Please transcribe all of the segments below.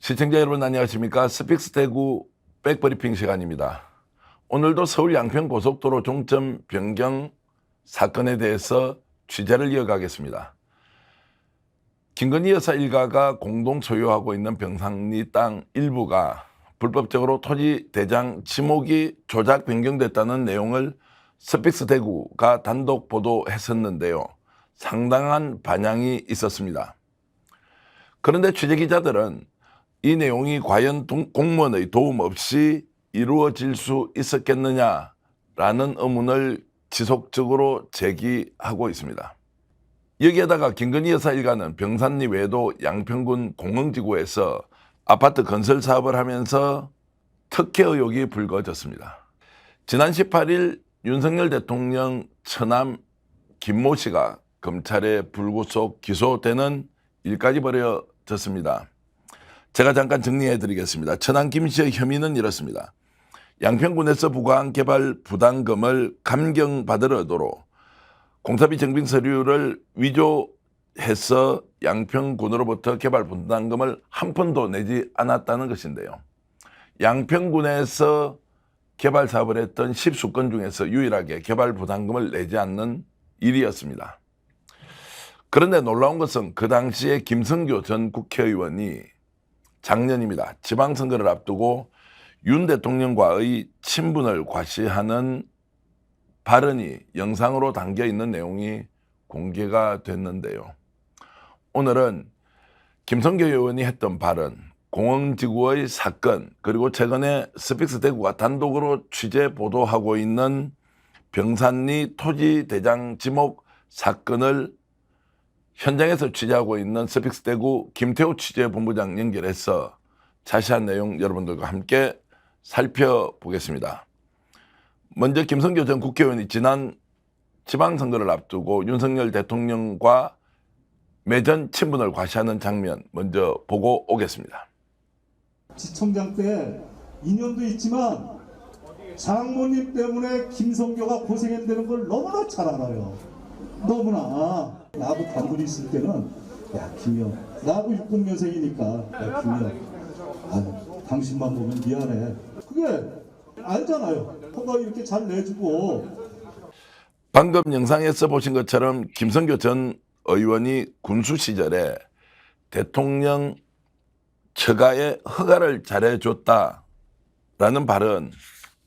시청자 여러분 안녕하십니까? 스픽스 대구 백브리핑 시간입니다. 오늘도 서울 양평고속도로 종점 변경 사건에 대해서 취재를 이어가겠습니다. 김건희 여사 일가가 공동 소유하고 있는 병산리 땅 일부가 불법적으로 토지 대장 지목이 조작 변경됐다는 내용을 스픽스 대구가 단독 보도했었는데요. 상당한 반향이 있었습니다. 그런데 취재기자들은 이 내용이 과연 공무원의 도움 없이 이루어질 수 있었겠느냐라는 의문을 지속적으로 제기하고 있습니다. 여기에다가 김건희 여사 일가는 병산리 외에도 양평군 공흥지구에서 아파트 건설 사업을 하면서 특혜 의혹이 불거졌습니다. 지난 18일 윤석열 대통령 처남 김모 씨가 검찰에 불구속 기소되는 일까지 벌어졌습니다. 제가 잠깐 정리해 드리겠습니다. 처남 김 씨의 혐의는 이렇습니다. 양평군에서 부과한 개발 부담금을 감경받으려도록 공사비 증빙 서류를 위조해서 양평군으로부터 개발 부담금을 한 푼도 내지 않았다는 것인데요. 양평군에서 개발 사업을 했던 10수건 중에서 유일하게 개발 부담금을 내지 않는 일이었습니다. 그런데 놀라운 것은 그 당시에 김성교 전 국회의원이 작년입니다. 지방선거를 앞두고 윤 대통령과의 친분을 과시하는 발언이 영상으로 담겨 있는 내용이 공개가 됐는데요. 오늘은 김성교 의원이 했던 발언, 공흥지구의 사건, 그리고 최근에 스픽스 대구가 단독으로 취재 보도하고 있는 병산리 토지 대장 지목 사건을 현장에서 취재하고 있는 스픽스 대구 김태호 취재본부장 연결해서 자세한 내용 여러분들과 함께 살펴보겠습니다. 먼저 김성교 전 국회의원이 지난 지방선거를 앞두고 윤석열 대통령과 매전 친분을 과시하는 장면 먼저 보고 오겠습니다. 지청장 때 인연도 있지만 장모님 때문에 김성교가 고생한다는 걸 너무나 잘 알아요. 너무나. 나하고 단둘이 있을 때는 야 김영, 나하고 60년생이니까 야 김영, 당신만 보면 미안해. 그게 알잖아요. 허가 이렇게 잘 내주고. 방금 영상에서 보신 것처럼 김성교 전 의원이 군수 시절에 대통령 처가에 허가를 잘해줬다라는 발언,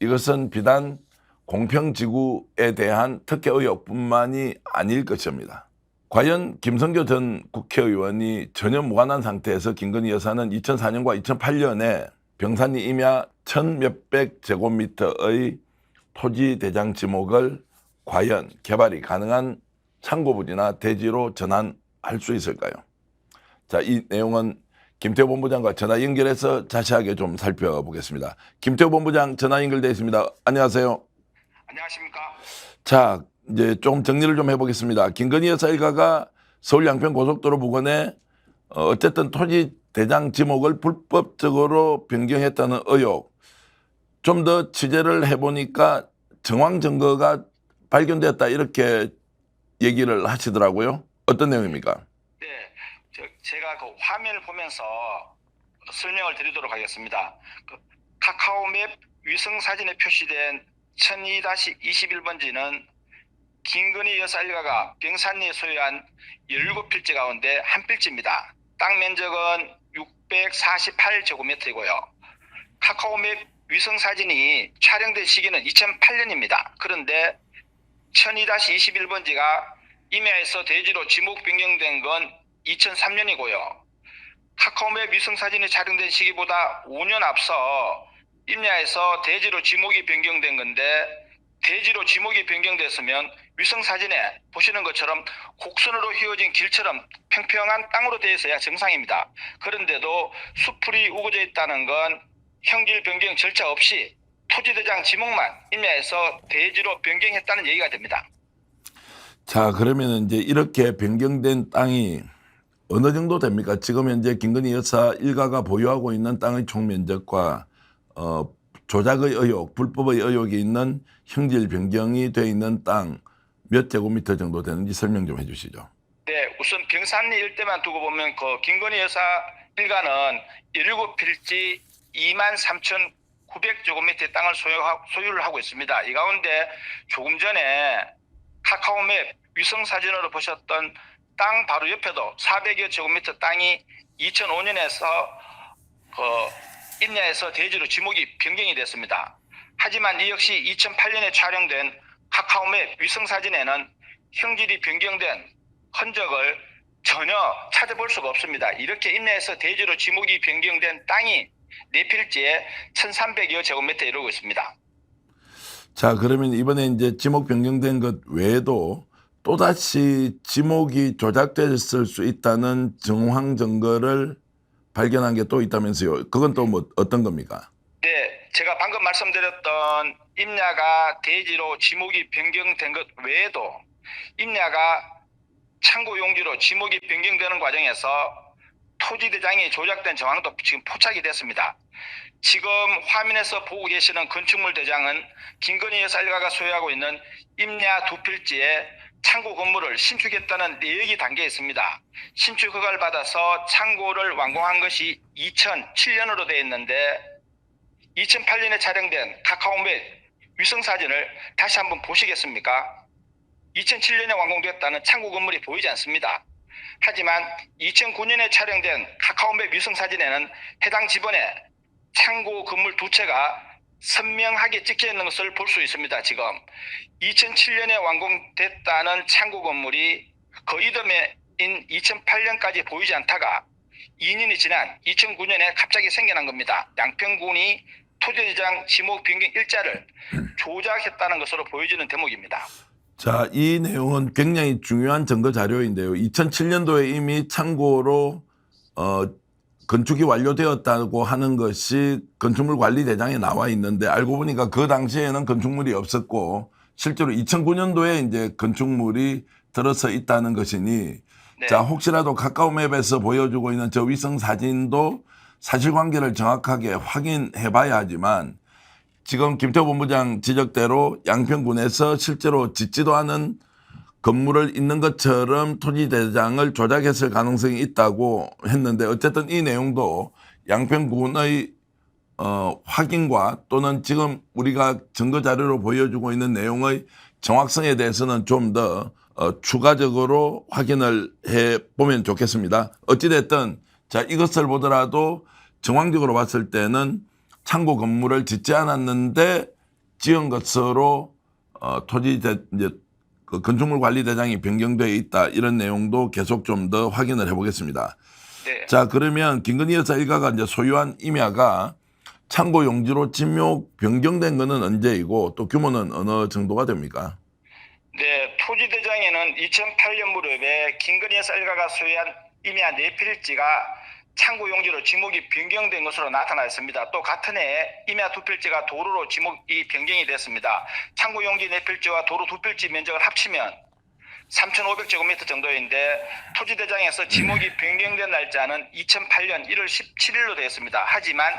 이것은 비단 공평지구에 대한 특혜 의혹뿐만이 아닐 것입니다. 과연 김성교 전 국회의원이 전혀 무관한 상태에서 김건희 여사는 2004년과 2008년에 병산리 임야 1000몇백 제곱미터의 토지 대장 지목을 과연 개발이 가능한 창고부지나 대지로 전환할 수 있을까요? 자, 이 내용은 김태호 본부장과 전화 연결해서 자세하게 좀 살펴보겠습니다. 김태호 본부장 전화 연결되어 있습니다. 안녕하세요. 안녕하십니까? 자, 이제 좀 정리를 좀 해보겠습니다. 김건희 여사 일가가 서울 양평 고속도로 부근에 어쨌든 토지 대장 지목을 불법적으로 변경했다는 의혹, 좀 더 취재를 해보니까 정황 증거가 발견됐다 이렇게 얘기를 하시더라고요. 어떤 내용입니까? 네, 제가 그 화면을 보면서 설명을 드리도록 하겠습니다. 그 카카오맵 위성 사진에 표시된 12-21번지는 김건희 여사 일가가 병산리에 소유한 17필지 가운데 한 필지입니다. 땅 면적은 648제곱미터이고요. 카카오맵 위성 사진이 촬영된 시기는 2008년입니다. 그런데 12-21번지가 임야에서 대지로 지목 변경된 건 2003년이고요. 카카오맵 위성 사진이 촬영된 시기보다 5년 앞서 임야에서 대지로 지목이 변경된 건데, 대지로 지목이 변경됐으면 위성 사진에 보시는 것처럼 곡선으로 휘어진 길처럼 평평한 땅으로 되어 있어야 정상입니다. 그런데도 수풀이 우거져 있다는 건 형질 변경 절차 없이 토지대장 지목만 임야에서 대지로 변경했다는 얘기가 됩니다. 자, 그러면 이제 이렇게 변경된 땅이 어느 정도 됩니까? 지금 현재 김건희 여사 일가가 보유하고 있는 땅의 총 면적과 조작의 의혹, 불법의 의혹이 있는 형질 변경이 되어 있는 땅 몇 제곱미터 정도 되는지 설명 좀 해주시죠. 네, 우선 병산리 일대만 두고 보면 그 김건희 여사 일가는 17필지 23,900제곱미터의 땅을 소유를 하고 있습니다. 이 가운데 조금 전에 카카오맵 위성사진으로 보셨던 땅 바로 옆에도 400여 제곱미터 땅이 2005년에서 임야에서 대지로 지목이 변경이 됐습니다. 하지만 이 역시 2008년에 촬영된 카카오맵 위성사진에는 형질이 변경된 흔적을 전혀 찾아볼 수가 없습니다. 이렇게 임야에서 대지로 지목이 변경된 땅이 4필지에 1,300여 제곱미터 이루고 있습니다. 자, 그러면 이번에 이제 지목 변경된 것 외에도 또다시 지목이 조작됐을 수 있다는 정황 증거를 발견한 게 또 있다면서요. 그건 또 뭐 어떤 겁니까? 네, 제가 방금 말씀드렸던 임야가 대지로 지목이 변경된 것 외에도 임야가 창고 용지로 지목이 변경되는 과정에서 토지 대장이 조작된 정황도 지금 포착이 됐습니다. 지금 화면에서 보고 계시는 건축물 대장은 김건희 여사 일가가 소유하고 있는 임야 2필지에 창고 건물을 신축했다는 내역이 담겨 있습니다. 신축 허가를 받아서 창고를 완공한 것이 2007년으로 되어 있는데 2008년에 촬영된 카카오맵 위성사진을 다시 한번 보시겠습니까? 2007년에 완공됐다는 창고 건물이 보이지 않습니다. 하지만 2009년에 촬영된 카카오맵 위성사진에는 해당 지번에 창고 건물 두 채가 선명하게 찍혀 있는 것을 볼 수 있습니다. 지금 2007년에 완공됐다는 창고 건물이 그 이듬해인 2008년까지 보이지 않다가 2년이 지난 2009년에 갑자기 생겨난 겁니다. 양평군이 토지대장 지목 변경 일자를 조작했다는 것으로 보여지는 대목입니다. 자, 이 내용은 굉장히 중요한 증거 자료인데요. 2007년도에 이미 창고로 건축이 완료되었다고 하는 것이 건축물 관리 대장에 나와 있는데 알고 보니까 그 당시에는 건축물이 없었고 실제로 2009년도에 이제 건축물이 들어서 있다는 것이니 네. 자, 혹시라도 카카오맵에서 보여주고 있는 저 위성 사진도 사실관계를 정확하게 확인해 봐야 하지만 지금 김태호 본부장 지적대로 양평군에서 실제로 짓지도 않은 건물을 있는 것처럼 토지 대장을 조작했을 가능성이 있다고 했는데 어쨌든 이 내용도 양평군의 확인과 또는 지금 우리가 증거 자료로 보여주고 있는 내용의 정확성에 대해서는 좀 더 추가적으로 확인을 해 보면 좋겠습니다. 어찌됐든 자, 이것을 보더라도 정황적으로 봤을 때는 창고 건물을 짓지 않았는데 지은 것으로 이제 그 건축물 관리 대장이 변경되어 있다 이런 내용도 계속 좀 더 확인을 해보겠습니다. 네. 자, 그러면 김건희 여사 일가가 이제 소유한 임야가 창고 용지로 지목 변경된 것은 언제이고 또 규모는 어느 정도가 됩니까? 네, 토지 대장에는 2008년 무렵에 김건희 여사 일가가 소유한 임야 4필지가 창고 용지로 지목이 변경된 것으로 나타났습니다. 또 같은 해에 임야 2필지가 도로로 지목이 변경이 됐습니다. 창고 용지 4필지와 도로 2필지 면적을 합치면 3,500제곱미터 정도인데 토지 대장에서 지목이 변경된 날짜는 2008년 1월 17일로 되었습니다. 하지만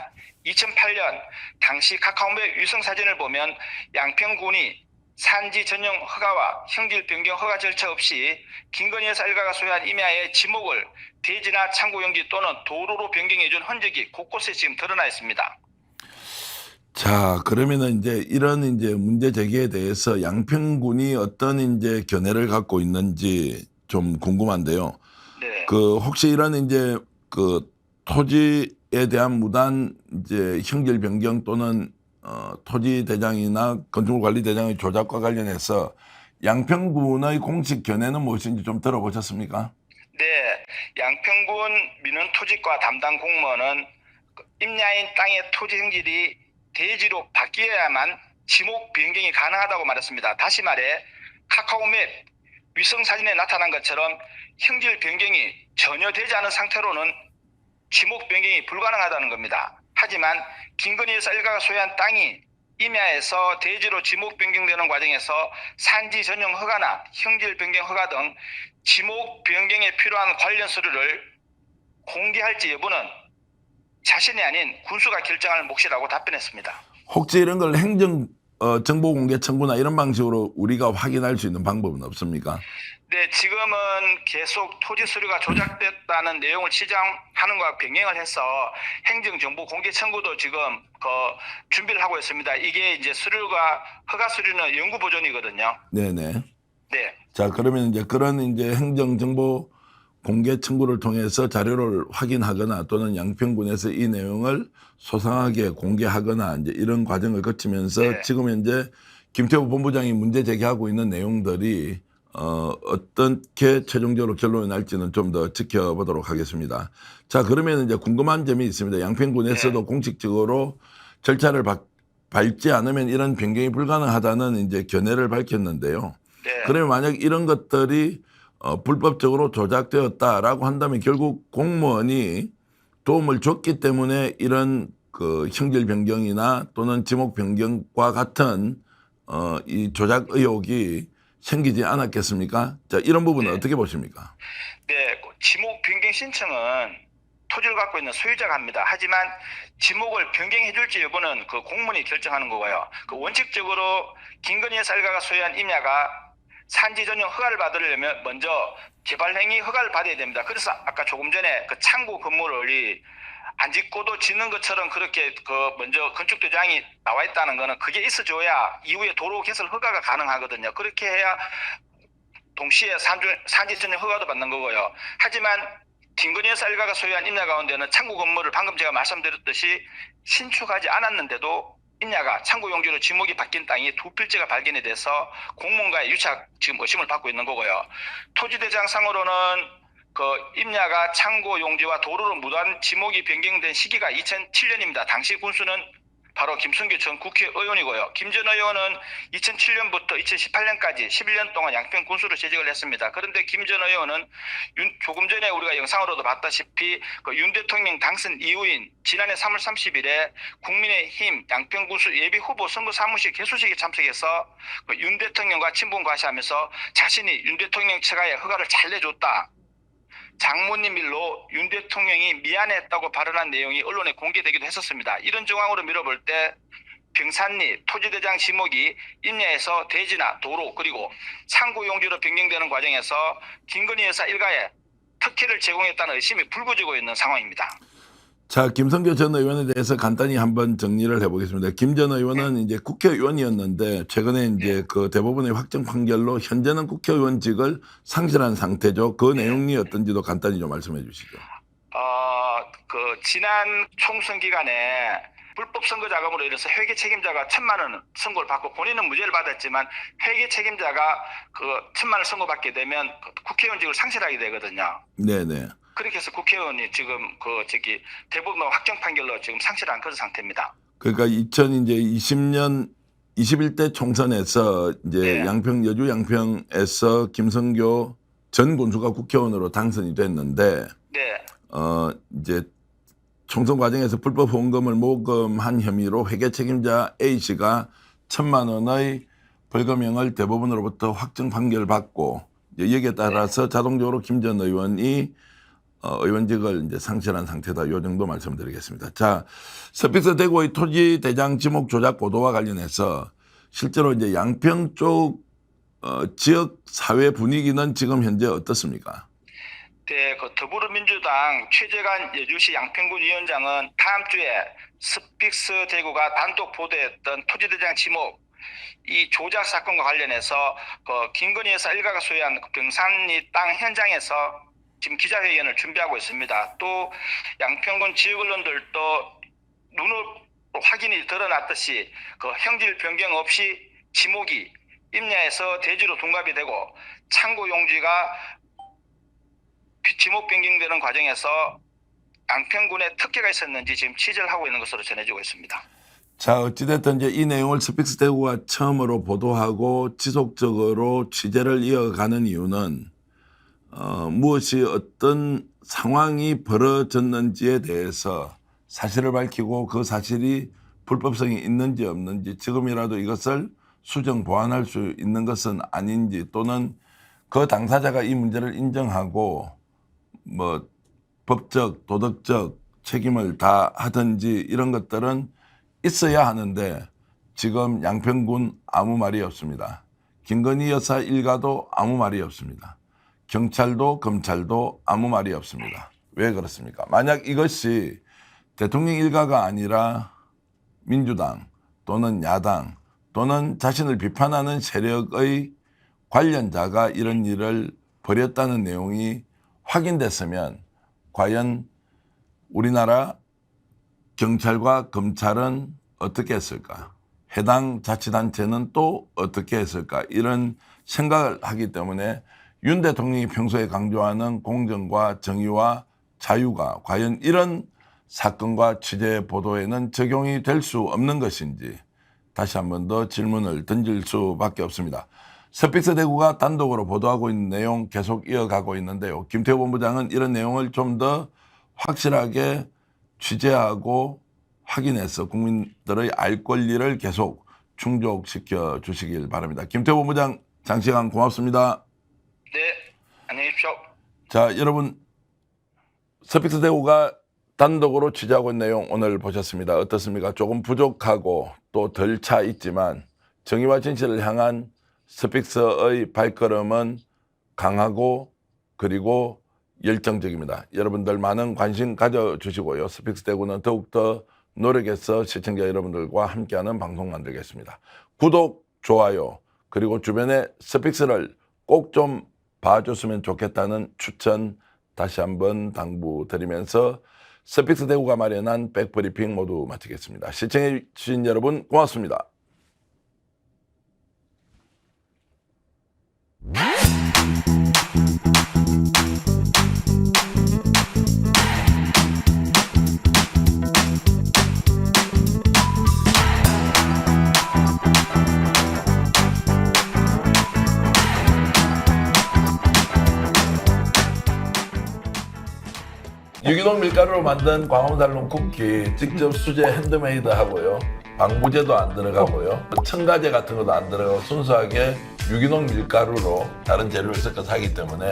2008년 당시 카카오맵 위성 사진을 보면 양평군이 산지 전용 허가와 형질 변경 허가 절차 없이 김건희 여사 일가가 소유한 임야의 지목을 대지나 창고 용지 또는 도로로 변경해준 흔적이 곳곳에 지금 드러나 있습니다. 자, 그러면은 이제 이런 이제 문제 제기에 대해서 양평군이 어떤 이제 견해를 갖고 있는지 좀 궁금한데요. 네. 그 혹시 이런 이제 그 토지에 대한 무단 이제 형질 변경 또는 토지 대장이나 건축물 관리 대장의 조작과 관련해서 양평군의 공식 견해는 무엇인지 좀 들어보셨습니까? 네, 양평군 민원토지과 담당 공무원은 임야인 땅의 토지 형질이 대지로 바뀌어야만 지목 변경이 가능하다고 말했습니다. 다시 말해 카카오맵 위성사진에 나타난 것처럼 형질 변경이 전혀 되지 않은 상태로는 지목 변경이 불가능하다는 겁니다. 하지만 김건희 여사 일가가 소유한 땅이 임야에서 대지로 지목 변경되는 과정에서 산지 전용 허가나 형질 변경 허가 등 지목 변경에 필요한 관련 서류를 공개할지 여부는 자신이 아닌 군수가 결정할 몫이라고 답변했습니다. 혹시 이런 걸 행정 정보 공개 청구나 이런 방식으로 우리가 확인할 수 있는 방법은 없습니까? 네, 지금은 계속 토지 서류가 조작됐다는 내용을 지정한 하는 것과 병행을 해서 행정정보 공개 청구도 지금 준비를 하고 있습니다. 이게 이제 서류가 허가 서류는 연구 보존이거든요. 네네. 네. 자, 그러면 이제 그런 이제 행정정보 공개 청구를 통해서 자료를 확인하거나 또는 양평군에서 이 내용을 소상하게 공개하거나 이제 이런 과정을 거치면서 네. 지금 현재 김태우 본부장이 문제 제기하고 있는 내용들이 어떻게 최종적으로 결론이 날지는 좀 더 지켜보도록 하겠습니다. 자, 그러면 이제 궁금한 점이 있습니다. 양평군에서도 네. 공식적으로 절차를 밟지 않으면 이런 변경이 불가능하다는 이제 견해를 밝혔는데요. 네. 그러면 만약 이런 것들이 불법적으로 조작되었다라고 한다면 결국 공무원이 도움을 줬기 때문에 이런 그 형질 변경이나 또는 지목 변경과 같은 이 조작 의혹이 생기지 않았겠습니까? 자, 이런 부분은 네. 어떻게 보십니까? 네, 지목 변경 신청은 토지를 갖고 있는 소유자가 합니다. 하지만 지목을 변경해 줄지 여부는 그 공무원이 결정하는 거고요. 그 원칙적으로 김건희 여사 일가가 소유한 임야가 산지 전용 허가를 받으려면 먼저 개발행위 허가를 받아야 됩니다. 그래서 아까 조금 전에 그 창고 건물을 안 짓고도 짓는 것처럼 그렇게 먼저 건축 도장이 나와 있다는 거는 그게 있어줘야 이후에 도로 개설 허가가 가능하거든요. 그렇게 해야 동시에 산지 전용 허가도 받는 거고요. 하지만 김건희 여사 일가가 소유한 임야 가운데는 창고 건물을 방금 제가 말씀드렸듯이 신축하지 않았는데도 임야가 창고 용지로 지목이 바뀐 땅이 두 필지가 발견이 돼서 공무원과의 유착 지금 의심을 받고 있는 거고요. 토지대장상으로는 그 임야가 창고 용지와 도로로 무단 지목이 변경된 시기가 2007년입니다. 당시 군수는 바로 김승규 전 국회의원이고요. 김 전 의원은 2007년부터 2018년까지 11년 동안 양평 군수로 재직을 했습니다. 그런데 김 전 의원은 조금 전에 우리가 영상으로도 봤다시피 그 윤 대통령 당선 이후인 지난해 3월 30일에 국민의힘 양평 군수 예비 후보 선거 사무실 개소식에 참석해서 그 윤 대통령과 친분 과시하면서 자신이 윤 대통령 처가에 허가를 잘 내줬다. 장모님 일로 윤 대통령이 미안했다고 발언한 내용이 언론에 공개되기도 했었습니다. 이런 정황으로 밀어볼 때 병산리 토지대장 지목이 임야에서 대지나 도로 그리고 창고 용지로 변경되는 과정에서 김건희 여사 일가에 특혜를 제공했다는 의심이 불거지고 있는 상황입니다. 자, 김성교 전 의원에 대해서 간단히 한번 정리를 해보겠습니다. 김 전 의원은 이제 국회의원이었는데 최근에 이제 그 대법원의 확정 판결로 현재는 국회의원직을 상실한 상태죠. 그 내용이 어떤지도 간단히 좀 말씀해 주시죠. 지난 총선 기간에 불법 선거 자금으로 인해서 회계 책임자가 1,000만 원 선고를 받고 본인은 무죄를 받았지만 회계 책임자가 그 1,000만 원 선고받게 되면 국회의원직을 상실하게 되거든요. 네네. 그렇게 해서 국회의원이 지금 대법원 확정 판결로 지금 상실한 그런 상태입니다. 그러니까 2020년 21대 총선에서 이제 네. 여주 양평에서 김성교 전 군수가 국회의원으로 당선이 됐는데 네. 이제 총선 과정에서 불법 후원금을 모금한 혐의로 회계 책임자 A 씨가 1,000만 원의 벌금형을 대법원으로부터 확정 판결을 받고 여기에 따라서 자동적으로 김 전 의원이 의원직을 이제 상실한 상태다. 요 정도 말씀드리겠습니다. 자, 스픽스 대구의 토지 대장 지목 조작 보도와 관련해서 실제로 이제 양평 쪽 지역 사회 분위기는 지금 현재 어떻습니까? 네, 그 더불어민주당 최재관 여주시 양평군 위원장은 다음 주에 스픽스 대구가 단독 보도했던 토지대장 지목 이 조작 사건과 관련해서 그 김건희 여사 일가가 소유한 병산리 땅 현장에서 지금 기자회견을 준비하고 있습니다. 또 양평군 지역 언론들도 눈으로 확인이 드러났듯이 그 형질 변경 없이 지목이 임야에서 대지로 둔갑이 되고 창고 용지가 지목 변경되는 과정에서 양평군에 특혜가 있었는지 지금 취재를 하고 있는 것으로 전해지고 있습니다. 자, 어찌됐든 이제 이 내용을 스픽스 대구가 처음으로 보도하고 지속적으로 취재를 이어가는 이유는 무엇이 어떤 상황이 벌어졌는지에 대해서 사실을 밝히고 그 사실이 불법성이 있는지 없는지 지금이라도 이것을 수정 보완할 수 있는 것은 아닌지 또는 그 당사자가 이 문제를 인정하고 뭐 법적 도덕적 책임을 다 하든지 이런 것들은 있어야 하는데 지금 양평군 아무 말이 없습니다. 김건희 여사 일가도 아무 말이 없습니다. 경찰도 검찰도 아무 말이 없습니다. 왜 그렇습니까? 만약 이것이 대통령 일가가 아니라 민주당 또는 야당 또는 자신을 비판하는 세력의 관련자가 이런 일을 벌였다는 내용이 확인됐으면 과연 우리나라 경찰과 검찰은 어떻게 했을까? 해당 자치단체는 또 어떻게 했을까? 이런 생각을 하기 때문에 윤 대통령이 평소에 강조하는 공정과 정의와 자유가 과연 이런 사건과 취재 보도에는 적용이 될 수 없는 것인지 다시 한 번 더 질문을 던질 수밖에 없습니다. 스픽스 대구가 단독으로 보도하고 있는 내용 계속 이어가고 있는데요. 김태호 본부장은 이런 내용을 좀 더 확실하게 취재하고 확인해서 국민들의 알 권리를 계속 충족시켜 주시길 바랍니다. 김태호 본부장 장시간 고맙습니다. 네, 안녕히 계십시오. 자, 여러분 스픽스 대구가 단독으로 취재하고 있는 내용 오늘 보셨습니다. 어떻습니까? 조금 부족하고 또 덜 차 있지만 정의와 진실을 향한 스픽스의 발걸음은 강하고 그리고 열정적입니다. 여러분들 많은 관심 가져주시고요. 스픽스 대구는 더욱더 노력해서 시청자 여러분들과 함께하는 방송 만들겠습니다. 구독, 좋아요 그리고 주변에 스픽스를 꼭 좀 봐줬으면 좋겠다는 추천 다시 한번 당부드리면서 스픽스 대구가 마련한 백브리핑 모두 마치겠습니다. 시청해 주신 여러분 고맙습니다. 유기농 밀가루로 만든 광화문살롱 쿠키 직접 수제 핸드메이드 하고요. 방부제도 안 들어가고요. 첨가제 같은 것도 안 들어가고 순수하게 유기농 밀가루로 다른 재료를 섞어서 하기 때문에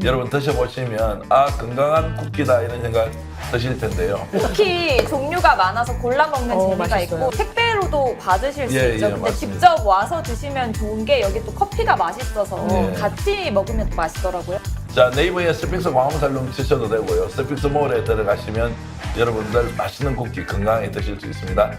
여러분 드셔보시면 아 건강한 쿠키다 이런 생각 드실 텐데요. 쿠키 종류가 많아서 골라 먹는 재미가 맛있어요. 있고 택배로도 받으실 수 예, 있죠. 예, 근데 맞습니다. 직접 와서 드시면 좋은 게 여기 또 커피가 맛있어서 예. 같이 먹으면 또 맛있더라고요. 자, 네이버에 스픽스 광화문살롱 치셔도 되고요. 스픽스 몰에 들어가시면 여러분들 맛있는 쿠키 건강하게 드실 수 있습니다.